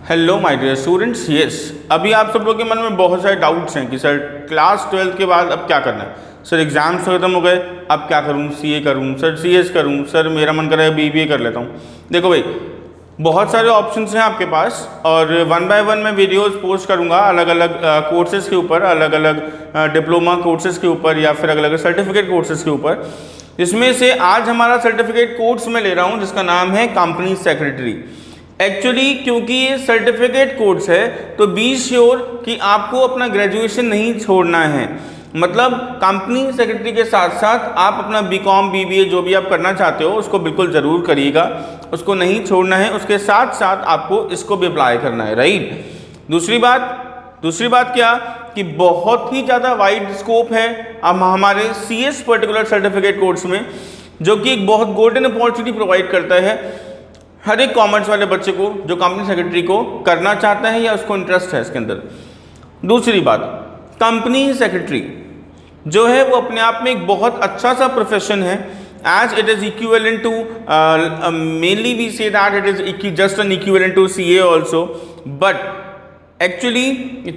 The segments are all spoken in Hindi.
Hello my dear students, yes अभी आप सब लोगों के मन में बहुत सारे डाउट्स हैं कि सर क्लास 12 के बाद अब क्या करना है। सर एग्ज़ाम्स खत्म हो गए, अब क्या करूं, सीए करूं, सर सीएस करूं, सर मेरा मन कर रहा है बीबीए कर लेता हूं। देखो भाई, बहुत सारे ऑप्शंस हैं आपके पास और वन बाय वन मैं वीडियोस पोस्ट करूंगा अलग अलग कोर्सेज़ के ऊपर, अलग अलग डिप्लोमा कोर्सेज़ के ऊपर या फिर अलग अलग सर्टिफिकेट कोर्सेज़ के ऊपर। इसमें से आज हमारा सर्टिफिकेट कोर्स में ले रहा हूँ जिसका नाम है कंपनी सेक्रेटरी। एक्चुअली क्योंकि ये सर्टिफिकेट कोर्स है तो बी श्योर कि आपको अपना ग्रेजुएशन नहीं छोड़ना है। मतलब कंपनी सेक्रेटरी के साथ साथ आप अपना बीकॉम बीबीए जो भी आप करना चाहते हो उसको बिल्कुल ज़रूर करिएगा, उसको नहीं छोड़ना है। उसके साथ साथ आपको इसको भी अप्लाई करना है, राइट। दूसरी बात क्या कि बहुत ही ज़्यादा वाइड स्कोप है अब हमारे सीएस पर्टिकुलर सर्टिफिकेट कोर्स में, जो कि एक बहुत गोल्डन अपॉर्चुनिटी प्रोवाइड करता है हर एक कॉमर्स वाले बच्चे को जो कंपनी सेक्रेटरी को करना चाहता है या उसको इंटरेस्ट है इसके अंदर। दूसरी बात, कंपनी सेक्रेटरी जो है वो अपने आप में एक बहुत अच्छा सा प्रोफेशन है, as it is equivalent to mainly we say that it is just an equivalent to CA also. But actually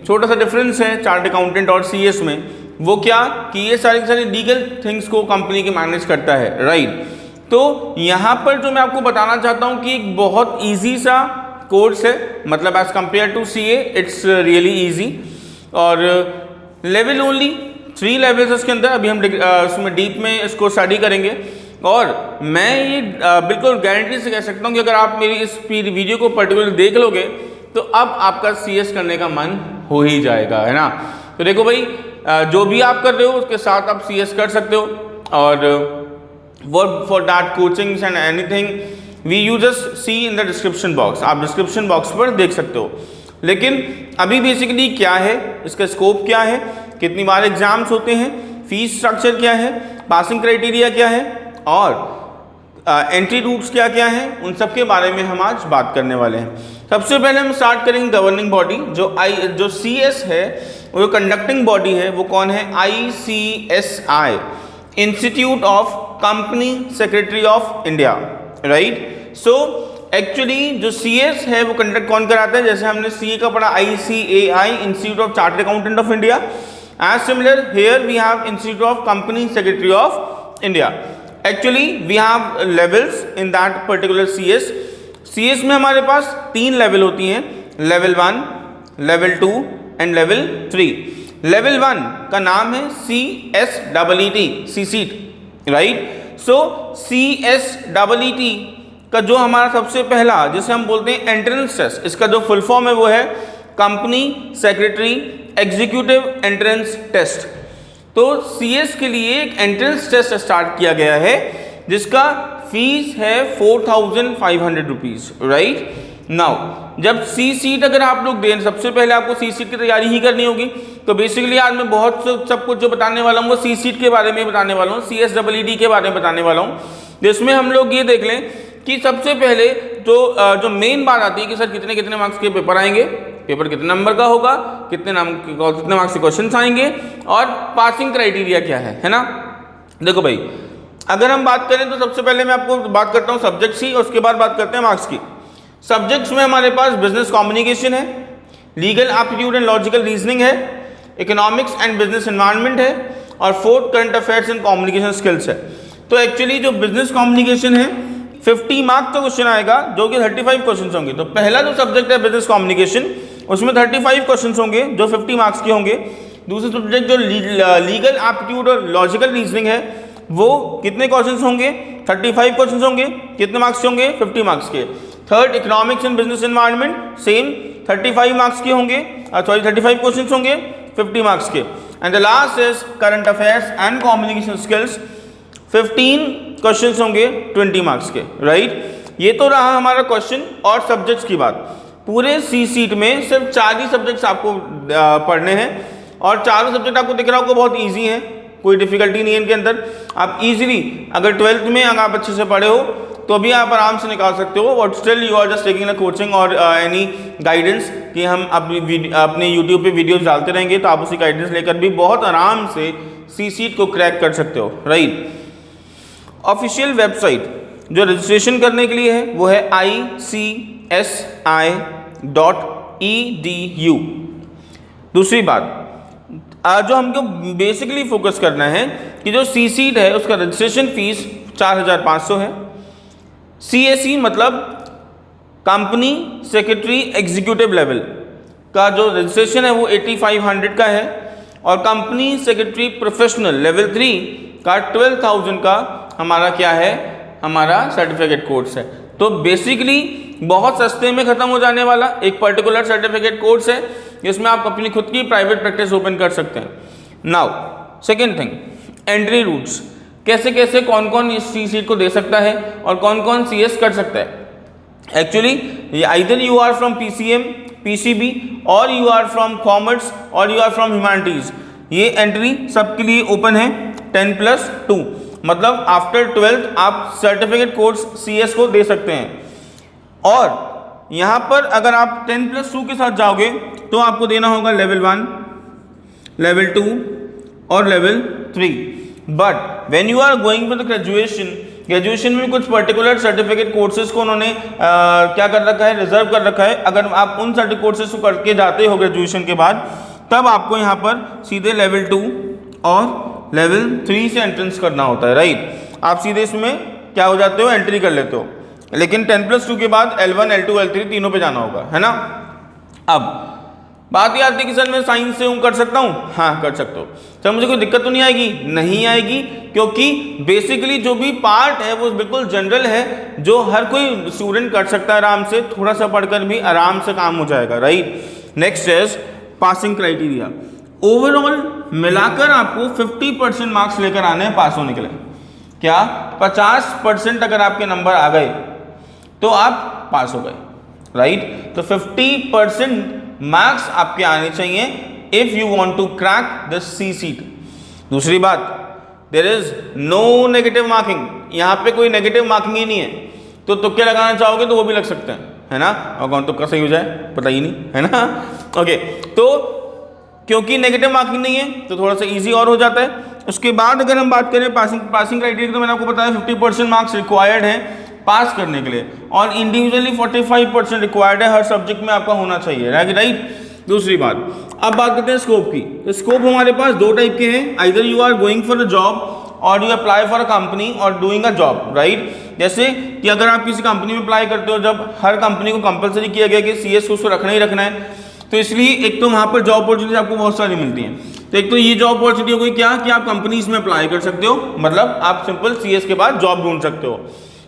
छोटा सा डिफरेंस है चार्ट अकाउंटेंट और सीएस में। वो क्या कि ये सारी लीगल थिंग्स को कंपनी के मैनेज करता है, राइट। तो यहाँ पर जो मैं आपको बताना चाहता हूँ कि एक बहुत इजी सा कोर्स है, मतलब as compare to CA it's really easy. और लेवल ओनली 3 लेवल्स इसके अंदर, अभी हम उसमें डीप में इसको स्टडी करेंगे। और मैं ये बिल्कुल गारंटी से कह सकता हूँ कि अगर आप मेरी इस वीडियो को पर्टिकुलर देख लोगे तो अब आपका सीएस करने का मन हो ही जाएगा, है ना। तो देखो भाई, जो भी आप कर रहे हो उसके साथ आप सीएस कर सकते हो। और for that coachings and anything you just see in the description box, आप डिस्क्रिप्शन बॉक्स पर देख सकते हो। लेकिन अभी बेसिकली क्या है, इसका स्कोप क्या है, कितनी बार एग्जाम्स होते हैं, फीस स्ट्रक्चर क्या है, पासिंग क्राइटेरिया क्या है और एंट्री रूट्स क्या क्या हैं, उन सब के बारे में हम आज बात करने वाले हैं। सबसे पहले हम स्टार्ट करेंगे गवर्निंग बॉडी। जो सीएस है वो कंडक्टिंग बॉडी है, वो कौन है, ICSI, institute of company secretary of India, right. So actually जो सीएस है वो कंडक्ट कौन कराता है, जैसे हमने सीए का पढ़ा ICAI, institute of chartered accountant of India. As similar here we have institute of company secretary of India. Actually we have levels in that particular CS में हमारे पास 3 लेवल होती हैं, level 1, level 2 and level 3। Level 1 का नाम है CSEET, CSEET, right. So CSEET का जो हमारा सबसे पहला जिसे हम बोलते हैं एंट्रेंस टेस्ट, इसका जो फुल फॉर्म है वो है company secretary executive entrance test. तो सीएस के लिए एक एंट्रेंस टेस्ट स्टार्ट किया गया है जिसका फीस है 4500 रुपीज़, राइट। नाउ जब सी सीट अगर आप लोग दें, सबसे पहले आपको सी सीट की तैयारी ही करनी होगी। तो बेसिकली आज मैं बहुत सब कुछ जो बताने वाला हूँ वो सी सीट के बारे में बताने वाला हूँ, CSEET के बारे में बताने वाला हूँ, जिसमें हम लोग ये देख लें कि सबसे पहले जो मेन बात आती है कि सर कितने मार्क्स के पेपर आएंगे, पेपर कितने नंबर का होगा, कितने मार्क्स के क्वेश्चन आएंगे और पासिंग क्राइटेरिया क्या है ना। देखो भाई, अगर हम बात करें तो सबसे पहले मैं आपको बात करता हूँ सब्जेक्ट्स की, उसके बाद बात करते हैं मार्क्स की। सब्जेक्ट्स में हमारे पास बिजनेस कम्युनिकेशन है, legal aptitude and logical reasoning है, इकोनॉमिक्स एंड बिजनेस एनवायरनमेंट है और 4th current affairs and communication skills है। तो एक्चुअली जो बिजनेस कम्युनिकेशन है 50 मार्क्स का क्वेश्चन आएगा, जो कि 35 क्वेश्चन होंगे। तो पहला जो सब्जेक्ट है बिजनेस कम्युनिकेशन, उसमें 35 क्वेश्चन होंगे जो 50 मार्क्स के होंगे। दूसरा सब्जेक्ट जो लीगल एप्टीट्यूड और लॉजिकल रीजनिंग है वो कितने क्वेश्चन होंगे, 35 क्वेश्चन होंगे, कितने मार्क्स के होंगे, 50 मार्क्स के। Third economics and business environment, same 35 marks के होंगे, 35 क्वेश्चन होंगे, 50 मार्क्स के। And the last is current affairs and communication skills, 15 question होंगे, 20 मार्क्स के, राइट। ये तो रहा हमारा क्वेश्चन और सब्जेक्ट्स की बात। पूरे सी सीट में सिर्फ 4 ही सब्जेक्ट्स आपको पढ़ने हैं और चारों सब्जेक्ट आपको दिख रहा होगा बहुत ईजी है, कोई डिफिकल्टी नहीं है इनके अंदर। आप इजीली अगर 12th में अगर आप अच्छे से पढ़े हो तो भी आप आराम से निकाल सकते हो। But still you are just taking a coaching और एनी गाइडेंस कि हम अपने यूट्यूब पे वीडियोस डालते रहेंगे, तो आप उसी गाइडेंस लेकर भी बहुत आराम से सी सीट को क्रैक कर सकते हो, राइट। ऑफिशियल वेबसाइट जो रजिस्ट्रेशन करने के लिए है वो है ICSI दूसरी बात, जो हमको बेसिकली फोकस करना है कि जो सी सीट है उसका रजिस्ट्रेशन फीस 4,500 है। CAC मतलब कंपनी सेक्रेटरी एग्जीक्यूटिव लेवल का जो रजिस्ट्रेशन है वो 8,500 का है, और कंपनी सेक्रेटरी प्रोफेशनल लेवल 3 का 12,000 का हमारा क्या है, हमारा सर्टिफिकेट कोर्स है। तो बेसिकली बहुत सस्ते में ख़त्म हो जाने वाला एक पर्टिकुलर सर्टिफिकेट कोर्स है जिसमें आप अपनी खुद की प्राइवेट प्रैक्टिस ओपन कर सकते हैं। Now second thing, entry routes, कैसे कैसे कौन कौन इस सी सीट को दे सकता है और कौन कौन CS कर सकता है। Actually either you are from PCM, PCB और यू आर फ्रॉम कॉमर्स और यू आर फ्रॉम ह्यूमैनिटीज़, ये एंट्री सबके लिए ओपन है 10+2, मतलब आफ्टर 12th आप सर्टिफिकेट कोर्स CS को दे सकते हैं। और यहाँ पर अगर आप 10+2 के साथ जाओगे तो आपको देना होगा लेवल 1, लेवल 2 और level 3। But when you are going for the graduation में कुछ पर्टिकुलर सर्टिफिकेट कोर्सेज को उन्होंने क्या कर रखा है, रिजर्व कर रखा है। अगर आप उन सर्टिफिकेट कोर्सेज को करके जाते हो ग्रेजुएशन के बाद, तब आपको यहाँ पर सीधे लेवल 2 और लेवल 3 से एंट्रेंस करना होता है, राइट। आप सीधे इसमें क्या हो जाते हो, एंट्री कर लेते हो। लेकिन 10+2 के बाद L1, L2, L3 तीनों पे जाना होगा, है ना। अब बात ये आती है कि सर मैं साइंस से हूँ, कर सकता हूँ? हाँ कर सकते हो सर, मुझे कोई दिक्कत तो नहीं आएगी? नहीं आएगी, क्योंकि बेसिकली जो भी पार्ट है वो बिल्कुल जनरल है, जो हर कोई स्टूडेंट कर सकता है आराम से, थोड़ा सा पढ़कर भी आराम से काम हो जाएगा, right. Next is passing criteria. Overall मिलाकर आपको 50% मार्क्स लेकर आने हैं पास होने के लिए। क्या 50% अगर आपके नंबर आ गए तो आप पास हो गए, राइट। तो 50% मार्क्स आपके आने चाहिए if you want to crack the CSEET. दूसरी बात, there is no negative marking, यहाँ पे कोई नेगेटिव मार्किंग ही नहीं है। तो तुक्के लगाना चाहोगे तो वो भी लग सकते हैं, है ना, और कौन तुक्का सही हो जाए पता ही नहीं, है ना। ओके, तो क्योंकि नेगेटिव मार्किंग नहीं है तो थोड़ा सा इजी और हो जाता है। उसके बाद अगर हम बात करें पासिंग क्राइटेरिया, तो मैंने आपको बताया 50% मार्क्स रिक्वायर्ड है पास करने के लिए, और इंडिविजुअली 45% रिक्वायर्ड है, हर सब्जेक्ट में आपका होना चाहिए, राइट। दूसरी बात, अब बात करते हैं स्कोप की। तो स्कोप हमारे पास दो टाइप के हैं, either you are going for a job और you apply for a company और डूइंग अ जॉब, राइट। जैसे कि अगर आप किसी कंपनी में अप्लाई करते हो, जब हर कंपनी को कंपलसरी किया गया कि CS को उसको रखना ही रखना है, तो इसलिए एक तो वहाँ पर जॉब अपॉर्चुनिटी आपको बहुत सारी मिलती हैं। तो एक तो ये जॉब अपॉर्चुनिटी हो गई क्या कि आप कंपनीज में अप्लाई कर सकते हो, मतलब आप सिंपल CS के बाद जॉब ढूंढ सकते हो।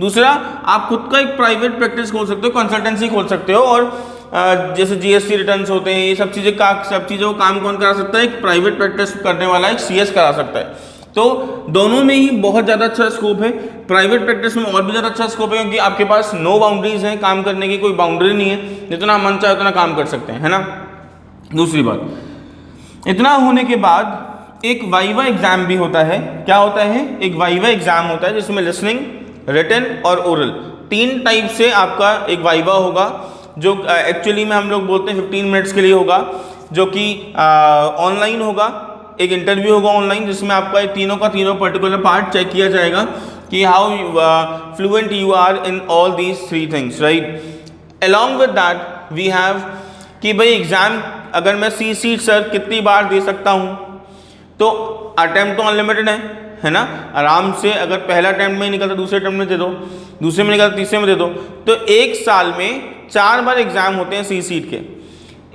दूसरा, आप खुद का एक प्राइवेट प्रैक्टिस खोल सकते हो, कंसल्टेंसी खोल सकते हो, और जैसे GST रिटर्न्स होते हैं, ये सब चीज़ों को काम कौन करा सकता है, एक प्राइवेट प्रैक्टिस करने वाला एक CS करा सकता है। तो दोनों में ही बहुत ज़्यादा अच्छा स्कोप है। प्राइवेट प्रैक्टिस में और भी ज़्यादा अच्छा स्कोप है, क्योंकि आपके पास नो बाउंड्रीज हैं, काम करने की कोई बाउंड्री नहीं है, जितना मन चाहे उतना काम कर सकते हैं, है ना। दूसरी बात, इतना होने के बाद एक वाइवा एग्जाम भी होता है। क्या होता है? एक वाइवा एग्जाम होता है जिसमें लिसनिंग, रिटन और ओरल, 3 टाइप से आपका एक वाइवा होगा, जो एक्चुअली में हम लोग बोलते हैं 15 मिनट्स के लिए होगा, जो कि ऑनलाइन होगा। एक इंटरव्यू होगा ऑनलाइन, जिसमें आपका तीनों का तीनों पर्टिकुलर पार्ट चेक किया जाएगा कि how fluent you are in all these 3 things, right. Along with that we have कि भाई एग्जाम अगर मैं सी सीट सर कितनी बार दे सकता हूँ, तो अटैम्प्ट तो अनलिमिटेड है ना। आराम से अगर पहला अटैम्प्ट में निकलता दूसरे अटैम्प्ट में दे दो, दूसरे में निकलता तीसरे में दे दो। तो एक साल में 4 बार एग्जाम होते हैं सी सीट के,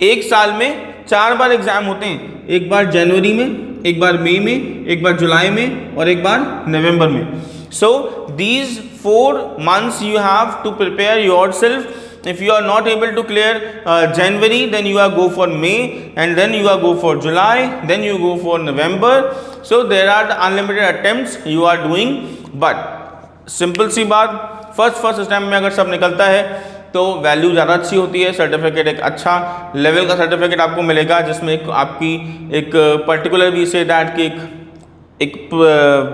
एक साल में 4 बार एग्जाम होते हैं, एक बार जनवरी में, एक बार मई में, एक बार जुलाई में और एक बार नवंबर में। So these 4 months you have to prepare yourself. If you are not able to clear January, then you are go for May, and then you are go for July, then you go for November. So there are the unlimited attempts you are doing. But simple सी बात, फर्स्ट अटैम्प्ट में अगर सब निकलता है तो वैल्यू ज़्यादा अच्छी होती है। सर्टिफिकेट एक अच्छा लेवल का सर्टिफिकेट आपको मिलेगा, जिसमें एक आपकी एक पर्टिकुलर वी से दैट की एक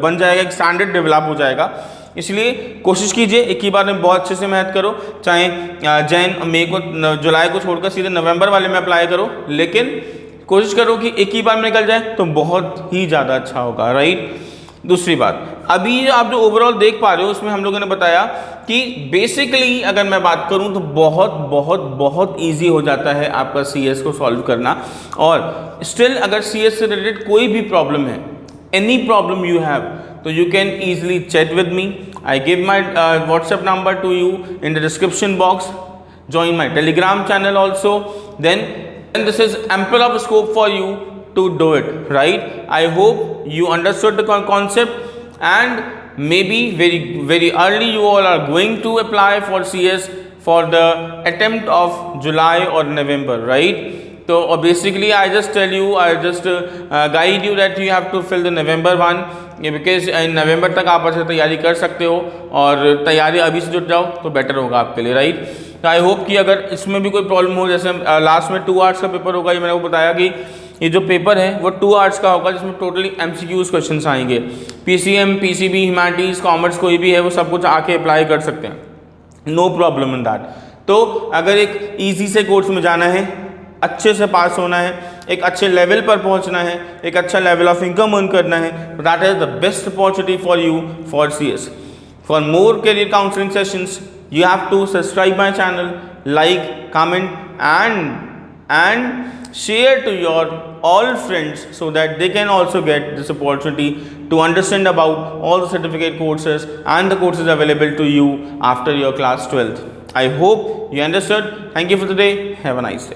बन जाएगा, एक स्टैंडर्ड डेवलप हो जाएगा। इसलिए कोशिश कीजिए एक ही बार में बहुत अच्छे से मेहनत करो, चाहे मई को जुलाई को छोड़कर सीधे नवंबर वाले में अप्लाई करो, लेकिन कोशिश करो कि एक ही बार में निकल जाए तो बहुत ही ज़्यादा अच्छा होगा, राइट। दूसरी बात, अभी आप जो ओवरऑल देख पा रहे हो उसमें हम लोगों ने बताया कि बेसिकली अगर मैं बात करूं तो बहुत बहुत बहुत इजी हो जाता है आपका CS को सॉल्व करना। और स्टिल अगर CS से रिलेटेड कोई भी प्रॉब्लम है, एनी प्रॉब्लम यू हैव, तो you can easily chat with me. I give my WhatsApp number to you in the description box. Join my Telegram channel also. Then this is ample of scope for you to do it, right? I hope you understood the concept, and maybe very early you all are going to apply for CS for the attempt of July or November, right? So basically I just tell you, I just guide you that you have to fill the November one, because नवंबर तक आप अच्छे तैयारी कर सकते हो, और तैयारी अभी से जुट जाओ तो बेटर होगा आपके लिए, राइट? तो आई होप कि अगर इसमें भी कोई प्रॉब्लम हो, जैसे लास्ट में 2 आवर्स का पेपर होगा, ये मैंने को बताया कि ये जो पेपर है वो 2 आवर्स का होगा, जिसमें टोटली MCQs क्वेश्चन आएंगे। PCM, PCB, ह्यूमैनिटीज़, कॉमर्स कोई भी है वो सब कुछ आके अप्लाई कर सकते हैं, नो प्रॉब्लम इन दैट। तो अगर एक ईजी से कोर्स में जाना है, अच्छे से पास होना है, एक अच्छे लेवल पर पहुंचना है, एक अच्छा लेवल ऑफ इनकम अर्न करना है, that is the best opportunity for you for CS। For more career counselling sessions you have to subscribe my channel, like, comment and share to your all friends so that they can also get this opportunity to understand about all the certificate courses and the courses available to you after your class 12th. I hope you understood. Thank you for today. Have a nice day.